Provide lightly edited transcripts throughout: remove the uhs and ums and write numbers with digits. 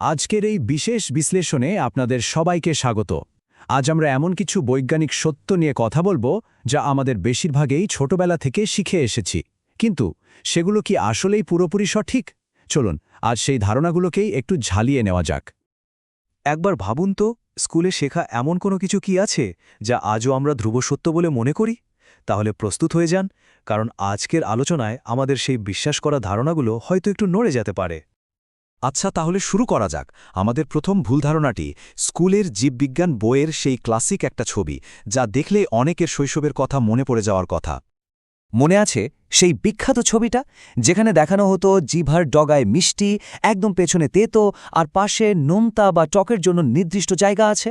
আজকের এই বিশেষ বিশ্লেষণে আপনাদের সবাইকে স্বাগত। আজ আমরা এমন কিছু বৈজ্ঞানিক সত্য নিয়ে কথা বলবো যা আমাদের বেশিরভাগই ছোটবেলা থেকে শিখে এসেছি, কিন্তু সেগুলো কি আসলেই পুরোপুরি সঠিক? চলুন আজ সেই ধারণাগুলোকেই একটু ঝালিয়ে নেওয়া যাক। একবার ভাবুন তো, স্কুলে শেখা এমন কোনো কিছু কি আছে যা আজও আমরা ধ্রুব সত্য বলে মনে করি? তাহলে প্রস্তুত হয়ে যান, কারণ আজকের আলোচনায় আমাদের সেই বিশ্বাস করা ধারণাগুলো হয়তো একটু নড়ে যেতে পারে। আচ্ছা, তাহলে শুরু করা যাক। আমাদের প্রথম ভুল ধারণাটি স্কুলের জীববিজ্ঞান বইয়ের সেই ক্লাসিক একটা ছবি, যা দেখলে অনেকের শৈশবের কথা মনে পড়ে যাওয়ার কথা। মনে আছে সেই বিখ্যাত ছবিটা, যেখানে দেখানো হতো জিভার ডগায় মিষ্টি, একদম পেছনে তেতো, আর পাশে নোনতা বা টকের জন্য নির্দিষ্ট জায়গা আছে?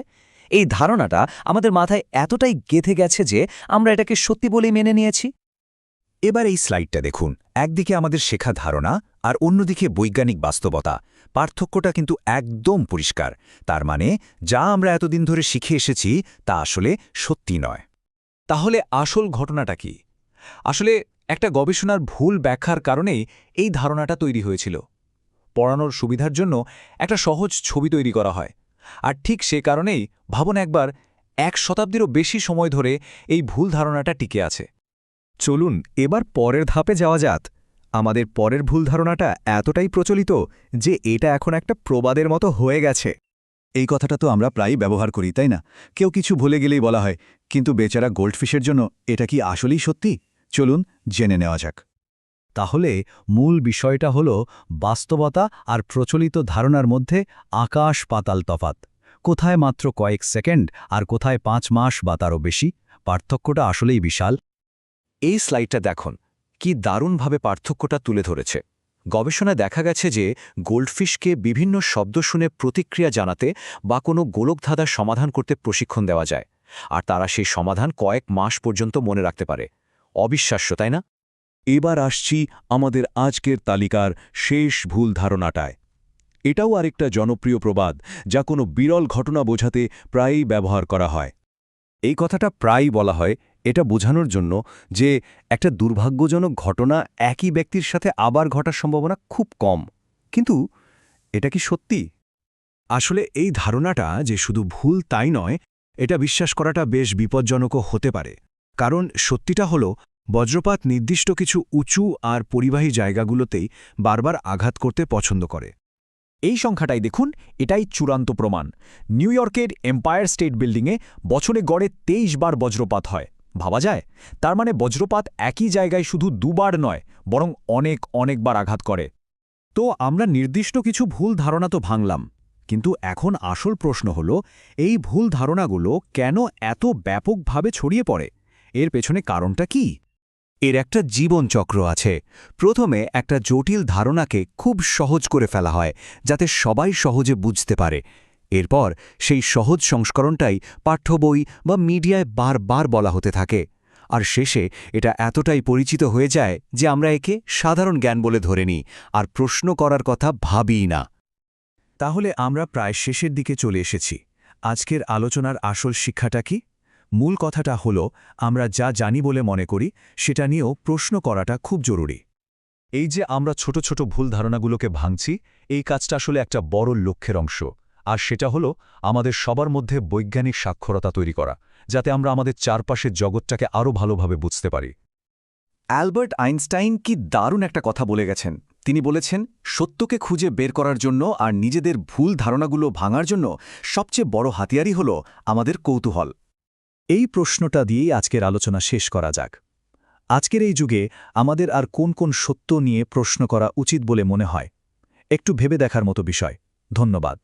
এই ধারণাটা আমাদের মাথায় এতটাই গেঁথে গেছে যে আমরা এটাকে সত্যি বলেই মেনে নিয়েছি। এবার এই স্লাইডটা দেখুন। একদিকে আমাদের শেখা ধারণা আর অন্যদিকে বৈজ্ঞানিক বাস্তবতা। পার্থক্যটা কিন্তু একদম পরিষ্কার। তার মানে যা আমরা এতদিন ধরে শিখে এসেছি তা আসলে সত্যি নয়। তাহলে আসল ঘটনাটা কি? আসলে একটা গবেষণার ভুল ব্যাখ্যার কারণেই এই ধারণাটা তৈরি হয়েছিল। পড়ানোর সুবিধার জন্য একটা সহজ ছবি তৈরি করা হয়, আর ঠিক সে কারণেই ভাবুন একবার 1 শতাব্দীরও বেশি সময় ধরে এই ভুল ধারণাটা টিকে আছে। চলুন এবার পরের ধাপে যাওয়া যাক। আমাদের পরের ভুল ধারণাটা এতটাই প্রচলিত যে এটা এখন একটা প্রবাদের মতো হয়ে গেছে। এই কথাটা তো আমরা প্রায়ই ব্যবহার করি, তাই না? কেউ কিছু ভুলে গেলেই বলা হয়, কিন্তু বেচারা গোল্ডফিশের জন্য এটা কি আসলেই সত্যি? চলুন জেনে নেওয়া যাক। তাহলে মূল বিষয়টা হল বাস্তবতা আর প্রচলিত ধারণার মধ্যে আকাশ পাতাল তফাত। কোথায় মাত্র কয়েক সেকেন্ড আর কোথায় 5 মাস বা তারও বেশি। পার্থক্যটা আসলেই বিশাল। এই স্লাইডটা দেখুন, কি দারুণভাবে পার্থক্যটা তুলে ধরেছে। গবেষণায় দেখা গেছে যে গোল্ডফিশকে বিভিন্ন শব্দ শুনে প্রতিক্রিয়া জানাতে বা কোনো গোলকধাঁধার সমাধান করতে প্রশিক্ষণ দেওয়া যায়, আর তারা সেই সমাধান কয়েক মাস পর্যন্ত মনে রাখতে পারে। অবিশ্বাস্য, তাই না? এবার আসছি আমাদের আজকের তালিকার শেষ ভুল ধারণাটায়। এটাও আরেকটা জনপ্রিয় প্রবাদ, যা কোনো বিরল ঘটনা বোঝাতে প্রায়ই ব্যবহার করা হয়। এই কথাটা প্রায়ই বলা হয় এটা বোঝানোর জন্য যে একটা দুর্ভাগ্যজনক ঘটনা একই ব্যক্তির সাথে আবার ঘটার সম্ভাবনা খুব কম। কিন্তু এটা কি সত্যি? আসলে এই ধারণাটা যে শুধু ভুল তাই নয়, এটা বিশ্বাস করাটা বেশ বিপজ্জনকও হতে পারে। কারণ সত্যিটা হলো, বজ্রপাত নির্দিষ্ট কিছু উঁচু আর পরিবাহী জায়গাগুলোতেই বারবার আঘাত করতে পছন্দ করে। এই সংখ্যাটাই দেখুন, এটাই চূড়ান্ত প্রমাণ। নিউ ইয়র্কের এম্পায়ার স্টেট বিল্ডিংয়ে বছরে গড়ে 23 বার বজ্রপাত হয়। ভাবা যায়? তার মানে বজ্রপাত একই জায়গায় শুধু 2 বার নয়, বরং অনেকবার আঘাত করে। তো আমরা নির্দিষ্ট কিছু ভুল ধারণা তো ভাঙলাম, কিন্তু এখন আসল প্রশ্ন হল, এই ভুল ধারণাগুলো কেন এত ব্যাপকভাবে ছড়িয়ে পড়ে? এর পেছনে কারণটা কি? এর একটা জীবনচক্র আছে। প্রথমে একটা জটিল ধারণাকে খুব সহজ করে ফেলা হয়, যাতে সবাই সহজে বুঝতে পারে। এরপর সেই সহজ সংস্করণটাই পাঠ্য বই বা মিডিয়ায় বারবার বলা হতে থাকে। আর শেষে এটা এতটাই পরিচিত হয়ে যায় যে আমরা একে সাধারণ জ্ঞান বলে ধরে নিই, আর প্রশ্ন করার কথা ভাবিই না। তাহলে আমরা প্রায় শেষের দিকে চলে এসেছি। আজকের আলোচনার আসল শিক্ষাটা কি? মূল কথাটা হলো, আমরা যা জানি বলে মনে করি সেটা নিয়েও প্রশ্ন করাটা খুব জরুরি। এই যে আমরা ছোট ছোট ভুল ধারণাগুলোকে ভাঙছি, এই কাজটা আসলে একটা বড় লক্ষ্যের অংশ। আর সেটা হলো আমাদের সবার মধ্যে বৈজ্ঞানিক সাক্ষরতা তৈরি করা, যাতে আমরা আমাদের চারপাশের জগৎটাকে আরও ভালোভাবে বুঝতে পারি। অ্যালবার্ট আইনস্টাইন কি দারুণ একটা কথা বলে গেছেন। তিনি বলেছেন, সত্যকে খুঁজে বের করার জন্য আর নিজেদের ভুল ধারণাগুলো ভাঙার জন্য সবচেয়ে বড় হাতিয়ারই হল আমাদের কৌতূহল। এই প্রশ্নটা দিয়েই আজকের আলোচনা শেষ করা যাক। আজকের এই যুগে আমাদের আর কোন কোন সত্য নিয়ে প্রশ্ন করা উচিত বলে মনে হয়? একটু ভেবে দেখার মতো বিষয়। ধন্যবাদ।